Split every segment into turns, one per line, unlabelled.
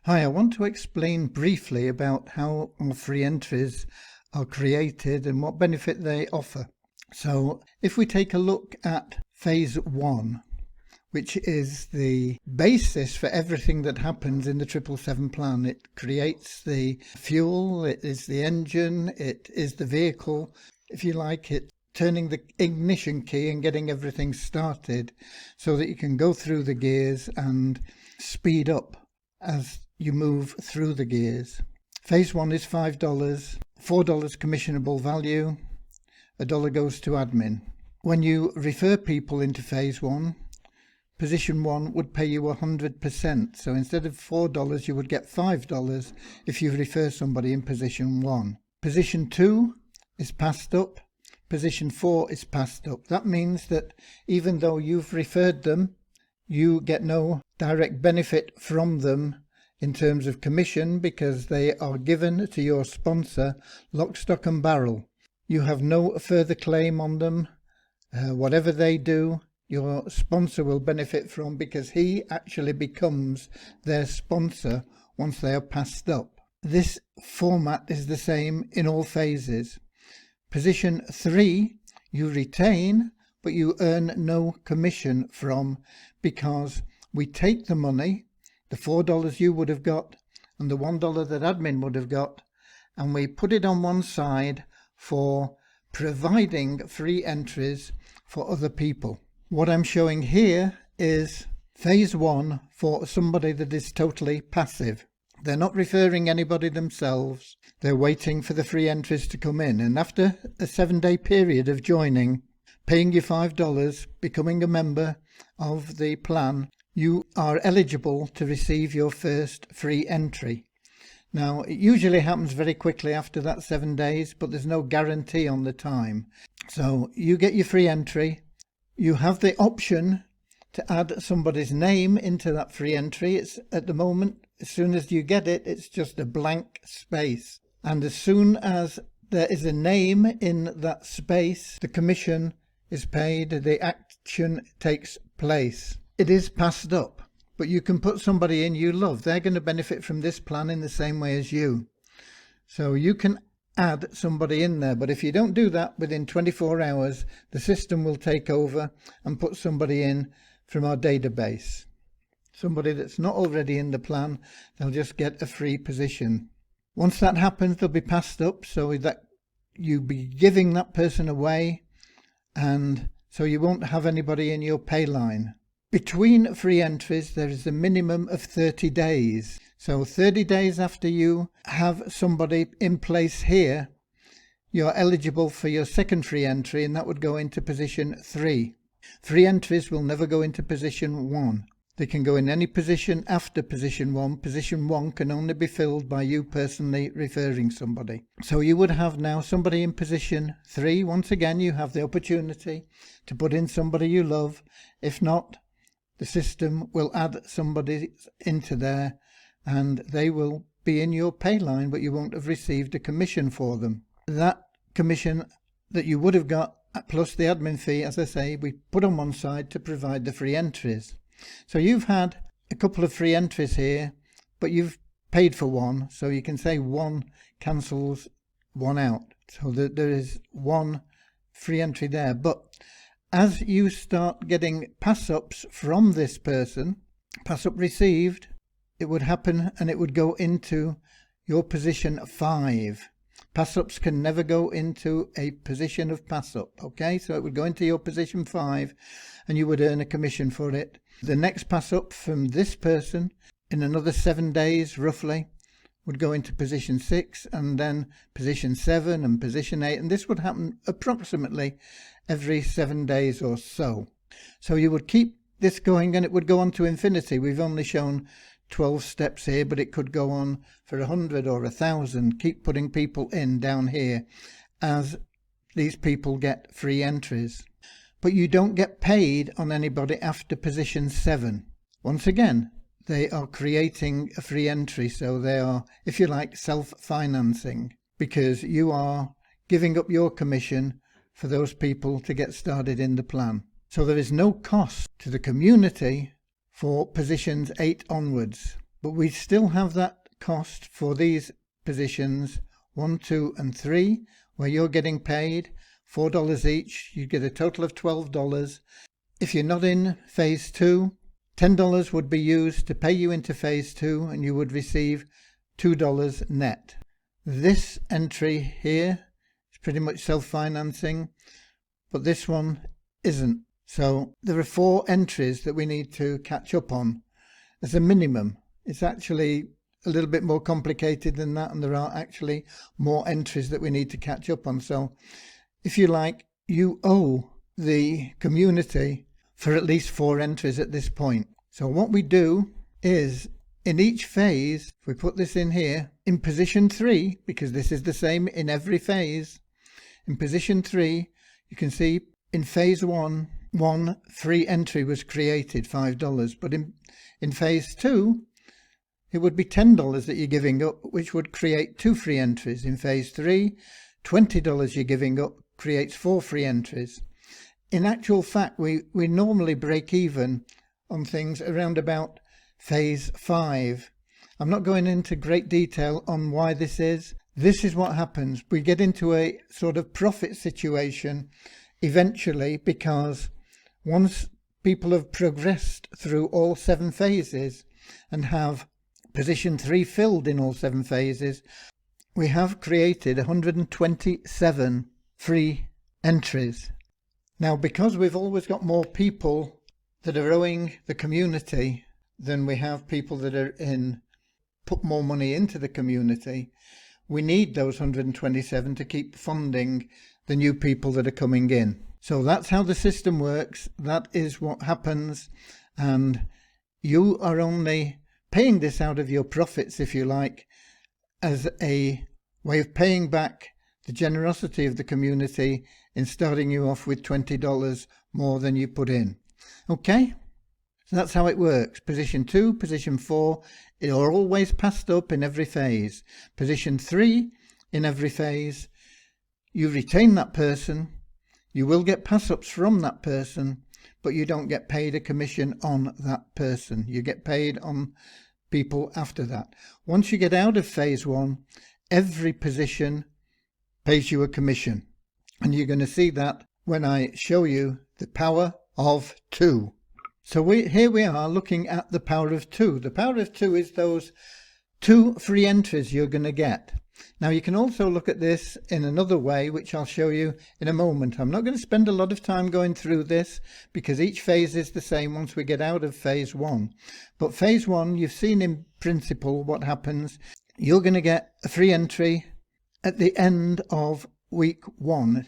Hi, I want to explain briefly about how our free entries are created and what benefit they offer. So if we take a look at phase 1, which is the basis for everything that happens in the 777 plan. It creates the fuel, it is the engine, it is the vehicle, if you like, it turning the ignition key and getting everything started so that you can go through the gears and speed up as you move through the gears. Phase 1 is $5, $4 commissionable value, $1 goes to admin. When you refer people into phase 1, position 1 would pay you 100%. So instead of $4, you would get $5 if you refer somebody in position 1. Position 2 is passed up. Position 4 is passed up. That means that even though you've referred them, you get no direct benefit from them in terms of commission because they are given to your sponsor lock, stock and barrel. You have no further claim on them. Whatever they do, your sponsor will benefit from because he actually becomes their sponsor once they are passed up. This format is the same in all phases. Position 3 you retain, but you earn no commission from because we take the money, the $4 you would have got and the $1 that admin would have got, and we put it on one side for providing free entries for other people. What I'm showing here is phase 1 for somebody that is totally passive. They're not referring anybody themselves. They're waiting for the free entries to come in. And after a 7-day period of joining, paying your $5, becoming a member of the plan, you are eligible to receive your first free entry. Now, it usually happens very quickly after that 7 days, but there's no guarantee on the time. So you get your free entry. You have the option to add somebody's name into that free entry. It's at the moment, as soon as you get it, it's just a blank space. And as soon as there is a name in that space, the commission is paid, the action takes place. It is passed up, but you can put somebody in you love. They're going to benefit from this plan in the same way as you. So you can add somebody in there, but if you don't do that within 24 hours, the system will take over and put somebody in from our database. Somebody that's not already in the plan, they'll just get a free position. Once that happens, they'll be passed up so that you'll be giving that person away, and so you won't have anybody in your Payline. Between free entries, there is a minimum of 30 days. So 30 days after you have somebody in place here, you're eligible for your second free entry, and that would go into position 3. Free entries will never go into position 1. They can go in any position after position 1. Position 1 can only be filled by you personally referring somebody. So you would have now somebody in position 3. Once again, you have the opportunity to put in somebody you love. If not, the system will add somebody into there and they will be in your Payline, but you won't have received a commission for them. That commission that you would have got plus the admin fee, as I say, we put on one side to provide the free entries. So you've had a couple of free entries here, but you've paid for one, so you can say one cancels one out. So there is one free entry there. But as you start getting pass-ups from this person, pass-up received, it would happen and it would go into your position 5. Pass-ups can never go into a position of pass-up, okay? So it would go into your position 5 and you would earn a commission for it. The next pass-up from this person in another 7 days, roughly, would go into position 6 and then position 7 and position 8. And this would happen approximately every 7 days or so. So you would keep this going and it would go on to infinity. We've only shown 12 steps here, but it could go on for 100 or 1,000. Keep putting people in down here as these people get free entries. But you don't get paid on anybody after position 7. Once again, they are creating a free entry, so they are, if you like, self-financing, because you are giving up your commission for those people to get started in the plan. So there is no cost to the community for positions 8 onwards. but we still have that cost for these positions 1, 2 and 3, where you're getting paid $4 each. You get a total of $12. If you're not in phase 2, $10 would be used to pay you into phase 2, and you would receive $2 net. This entry here is pretty much self-financing, but this one isn't. So there are 4 entries that we need to catch up on as a minimum. It's actually a little bit more complicated than that, and there are actually more entries that we need to catch up on. So if you like, you owe the community for at least 4 entries at this point. So what we do is, in each phase, if we put this in here, in position 3, because this is the same in every phase, in position 3, you can see in phase 1, one free entry was created, $5, but in phase 2, it would be $10 that you're giving up, which would create 2 free entries. In phase 3, $20 you're giving up creates 4 free entries. In actual fact, we normally break even on things around about phase 5. I'm not going into great detail on why this is. This is what happens. We get into a sort of profit situation eventually, because once people have progressed through all 7 phases and have position 3 filled in all 7 phases, we have created 127 free entries. Now, because we've always got more people that are owing the community than we have people that are put more money into the community, we need those 127 to keep funding the new people that are coming in. So that's how the system works. That is what happens, and you are only paying this out of your profits, if you like, as a way of paying back the generosity of the community in starting you off with $20 more than you put in. Okay, so that's how it works. Position 2, position 4 are always passed up in every phase. Position 3 in every phase, you retain that person. You will get pass-ups from that person, but you don't get paid a commission on that person. You get paid on people after that. Once you get out of phase 1, every position pays you a commission. And you're going to see that when I show you the power of 2. So here we are looking at the power of 2. The power of 2 is those 2 free entries you're going to get. Now you can also look at this in another way, which I'll show you in a moment. I'm not going to spend a lot of time going through this because each phase is the same once we get out of phase 1. But phase 1, you've seen in principle what happens. You're going to get a free entry at the end of week 1.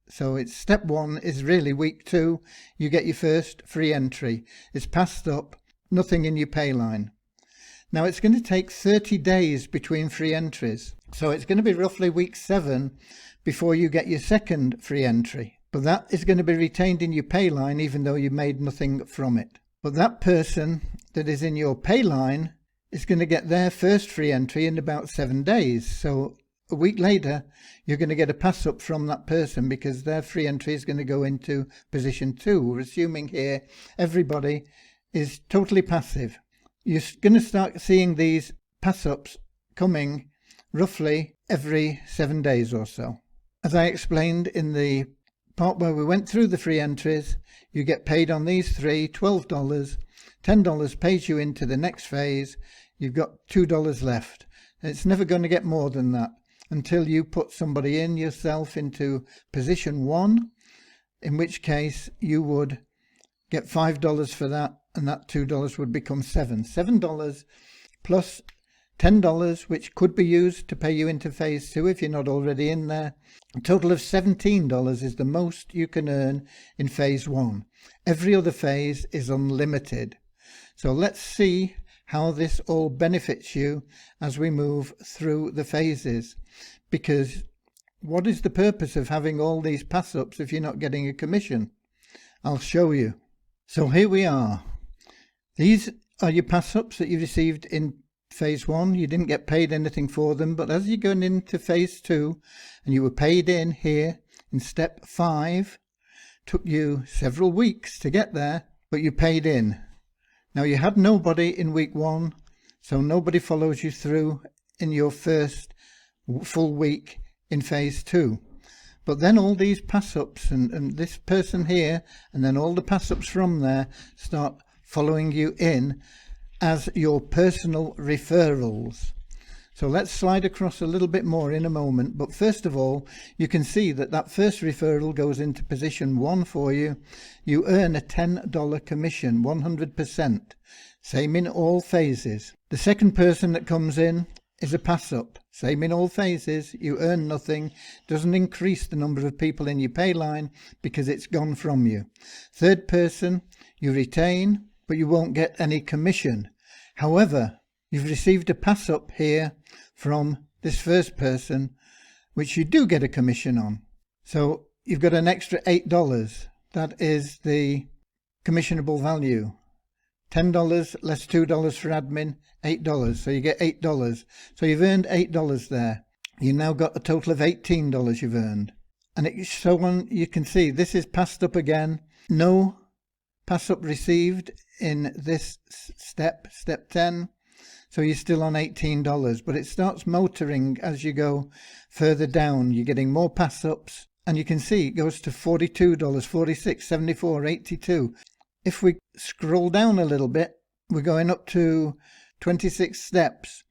So it's step 1 is really week 2. You get your first free entry. It's passed up, nothing in your Payline. Now it's going to take 30 days between free entries. So it's going to be roughly week 7 before you get your second free entry. But that is going to be retained in your Payline even though you made nothing from it. But that person that is in your Payline is going to get their first free entry in about 7 days. So a week later, you're going to get a pass up from that person because their free entry is going to go into position 2. We're assuming here everybody is totally passive. You're going to start seeing these pass-ups coming roughly every 7 days or so. As I explained in the part where we went through the free entries, you get paid on these 3, $12. $10 pays you into the next phase. You've got $2 left. It's never going to get more than that until you put somebody in yourself into position 1, in which case you would get $5 for that, and that $2 would become $7 plus $10, which could be used to pay you into phase 2 if you're not already in there. A total of $17 is the most you can earn in phase 1. Every other phase is unlimited. So let's see how this all benefits you as we move through the phases, because what is the purpose of having all these pass-ups if you're not getting a commission? I'll show you. So here we are. These are your pass-ups that you received in phase 1. You didn't get paid anything for them, but as you're going into phase 2 and you were paid in here in step 5, took you several weeks to get there, but you paid in. Now you had nobody in week 1, So nobody follows you through in your first full week in phase 2. But then all these pass-ups and this person here, and then all the pass-ups from there start following you in as your personal referrals. So let's slide across a little bit more in a moment. But first of all, you can see that that first referral goes into position 1 for you. You earn a $10 commission, 100%. Same in all phases. The second person that comes in is a pass-up. Same in all phases. You earn nothing. Doesn't increase the number of people in your Payline because it's gone from you. Third person, you retain, but you won't get any commission. However, you've received a pass-up here from this first person, which you do get a commission on. So you've got an extra $8. That is the commissionable value. $10 less $2 for admin, $8. So you get $8. So you've earned $8 there. You now got a total of $18 you've earned. And so on, you can see this is passed up again. No pass up received in this step 10. So you're still on $18, but it starts motoring as you go further down. You're getting more pass ups, and you can see it goes to $42, $46, $74, $82. If we scroll down a little bit, we're going up to 26 steps.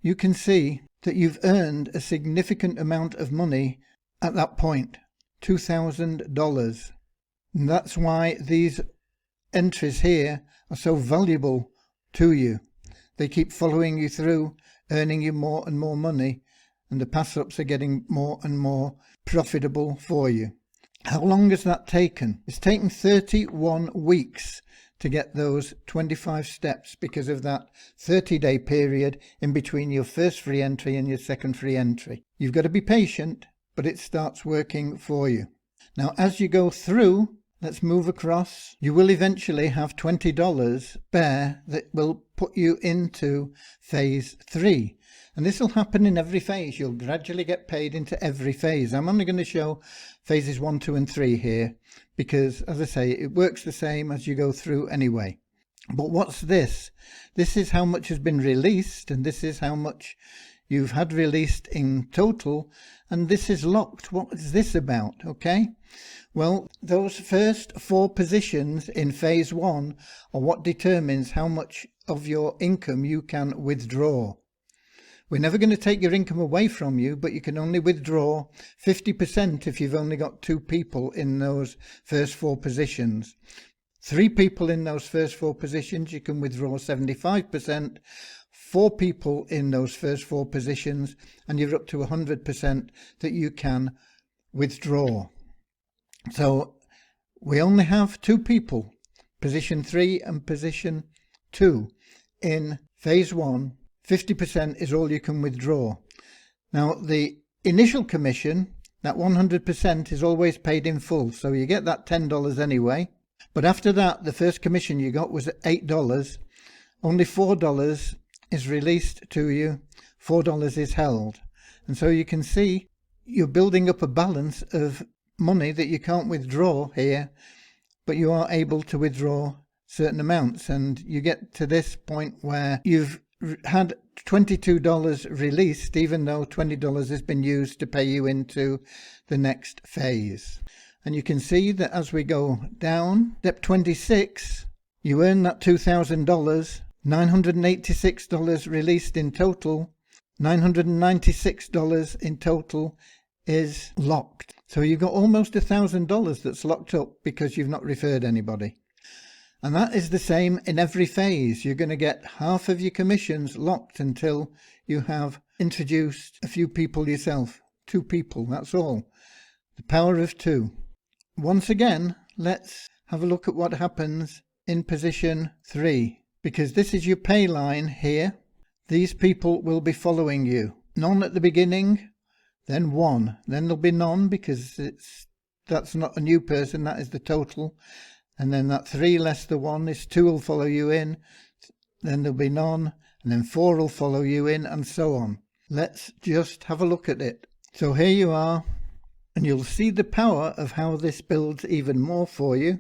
You can see that you've earned a significant amount of money at that point, $2,000. And that's why these entries here are so valuable to you. They keep following you through, earning you more and more money, and the pass-ups are getting more and more profitable for you. How long has that taken? It's taken 31 weeks to get those 25 steps because of that 30-day period in between your first free entry and your second free entry. You've got to be patient, but it starts working for you. Now, as you go through, let's move across. You will eventually have $20 spare that will put you into phase 3. And this will happen in every phase. You'll gradually get paid into every phase. I'm only going to show phases 1, 2 and 3 here because, as I say, it works the same as you go through anyway. But what's this? This is how much has been released, and this is how much you've had released in total, and this is locked. What is this about? Okay, well, those first 4 positions in phase 1 are what determines how much of your income you can withdraw. We're never going to take your income away from you, but you can only withdraw 50% if you've only got 2 people in those first 4 positions. 3 people in those first 4 positions, you can withdraw 75%. 4 people in those first 4 positions, and you're up to 100% that you can withdraw. So we only have 2 people, position 3 and position 2 in phase 1. 50% is all you can withdraw. Now, the initial commission, that 100%, is always paid in full, so you get that $10 anyway. But after that, the first commission you got was at $8. Only $4 is released to you, $4 is held. And so you can see you're building up a balance of money that you can't withdraw here, but you are able to withdraw certain amounts. And you get to this point where you've had $22 released, even though $20 has been used to pay you into the next phase. And you can see that as we go down, step 26, you earn that $2,000, $986 released in total, $996 in total is locked. So you've got almost $1,000 that's locked up because you've not referred anybody. And that is the same in every phase. You're going to get half of your commissions locked until you have introduced a few people yourself. 2 people, that's all. The power of 2. Once again, let's have a look at what happens in position 3. Because this is your Payline here. These people will be following you. None at the beginning, then 1. Then there'll be none because that's not a new person, that is the total. And then that 3 less the 1 is 2 will follow you in. Then there'll be none. And then 4 will follow you in, and so on. Let's just have a look at it. So here you are. And you'll see the power of how this builds even more for you.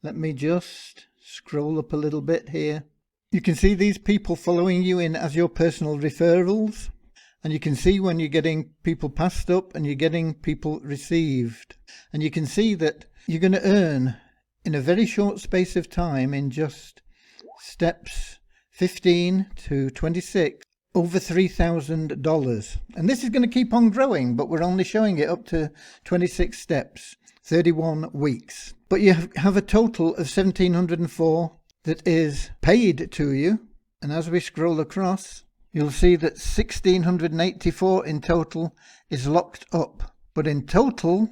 Let me just scroll up a little bit here. You can see these people following you in as your personal referrals. And you can see when you're getting people passed up and you're getting people received. And you can see that you're going to earn in a very short space of time, in just steps 15 to 26, over $3,000. And this is going to keep on growing, but we're only showing it up to 26 steps, 31 weeks. But you have a total of 1,704 that is paid to you. And as we scroll across, you'll see that 1,684 in total is locked up. But in total,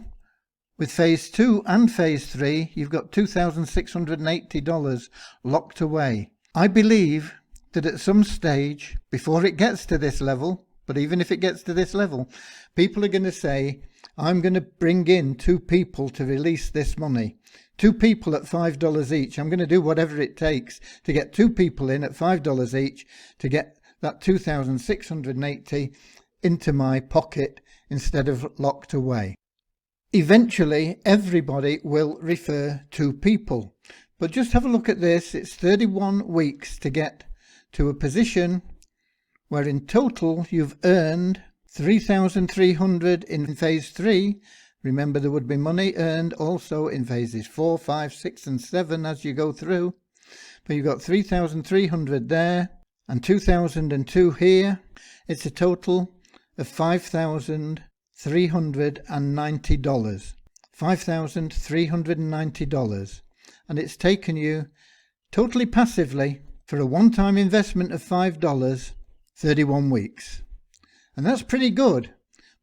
with phase 2 and phase 3, you've got $2,680 locked away. I believe that at some stage, before it gets to this level, but even if it gets to this level, people are going to say, I'm going to bring in 2 people to release this money. 2 people at $5 each. I'm going to do whatever it takes to get 2 people in at $5 each to get that $2,680 into my pocket instead of locked away. Eventually, everybody will refer 2 people. But just have a look at this. It's 31 weeks to get to a position where in total you've earned $3,300 in phase 3. Remember, there would be money earned also in phases 4, 5, 6 and 7 as you go through. But you've got $3,300 there and $2,002 here. It's a total of $5,390. $5,390. And it's taken you totally passively for a one-time investment of $5, 31 weeks. And that's pretty good.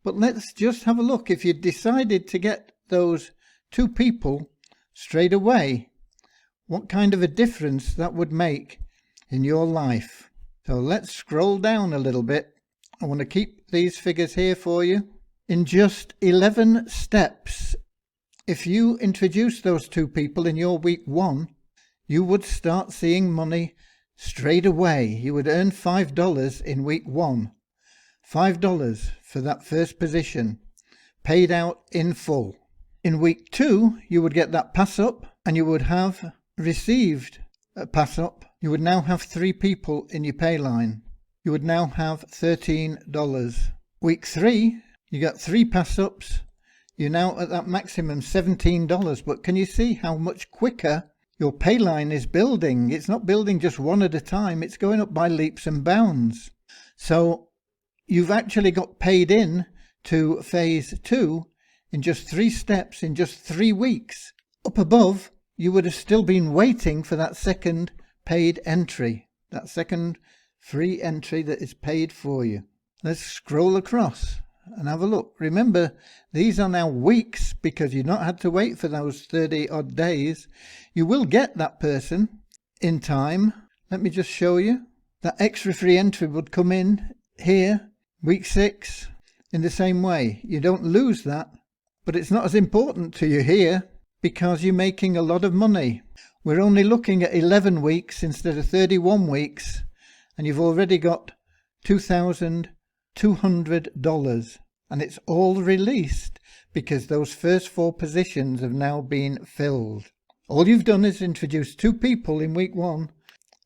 But let's just have a look. If you decided to get those 2 people straight away, what kind of a difference that would make in your life. So let's scroll down a little bit. I want to keep these figures here for you. In just 11 steps, if you introduce those 2 people in your week 1, you would start seeing money straight away. You would earn $5 in week 1. $5 for that first position, paid out in full. In week 2, you would get that pass up and you would have received a pass up. You would now have 3 people in your Payline. You would now have $13. Week 3, you got 3 pass ups. You're now at that maximum $17. But can you see how much quicker your Payline is building? It's not building just one at a time. It's going up by leaps and bounds. So you've actually got paid in to phase 2 in just 3 steps in just 3 weeks. Up above, you would have still been waiting for that second paid entry, that second free entry that is paid for you. Let's scroll across and have a look. Remember, these are now weeks because you've not had to wait for those 30 odd days. You will get that person in time. Let me just show you. That extra free entry would come in here, week 6, in the same way. You don't lose that, but it's not as important to you here because you're making a lot of money. We're only looking at 11 weeks instead of 31 weeks, and you've already got $2,200, and it's all released because those first 4 positions have now been filled. All you've done is introduce 2 people in week 1,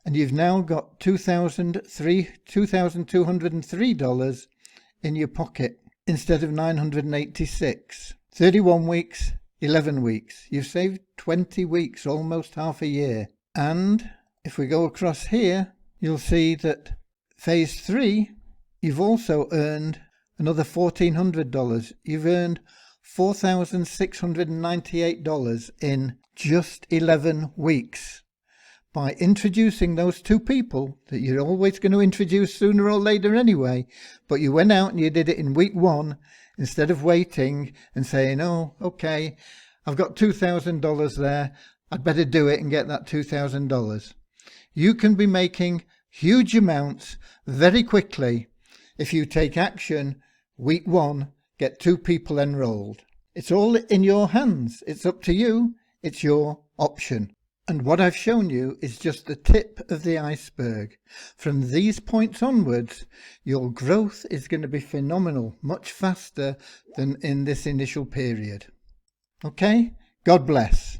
and you've now got $2,203 in your pocket instead of $986. 31 weeks, 11 weeks. You've saved 20 weeks, almost half a year. And if we go across here, you'll see that phase 3, you've also earned another $1,400. You've earned $4,698 in just 11 weeks. By introducing those 2 people that you're always going to introduce sooner or later anyway, but you went out and you did it in week 1 instead of waiting and saying, oh, okay, I've got $2,000 there, I'd better do it and get that $2,000. You can be making huge amounts very quickly if you take action week 1, get 2 people enrolled. It's all in your hands. It's up to you. It's your option. And what I've shown you is just the tip of the iceberg. From these points onwards, your growth is going to be phenomenal, much faster than in this initial period. Okay? God bless.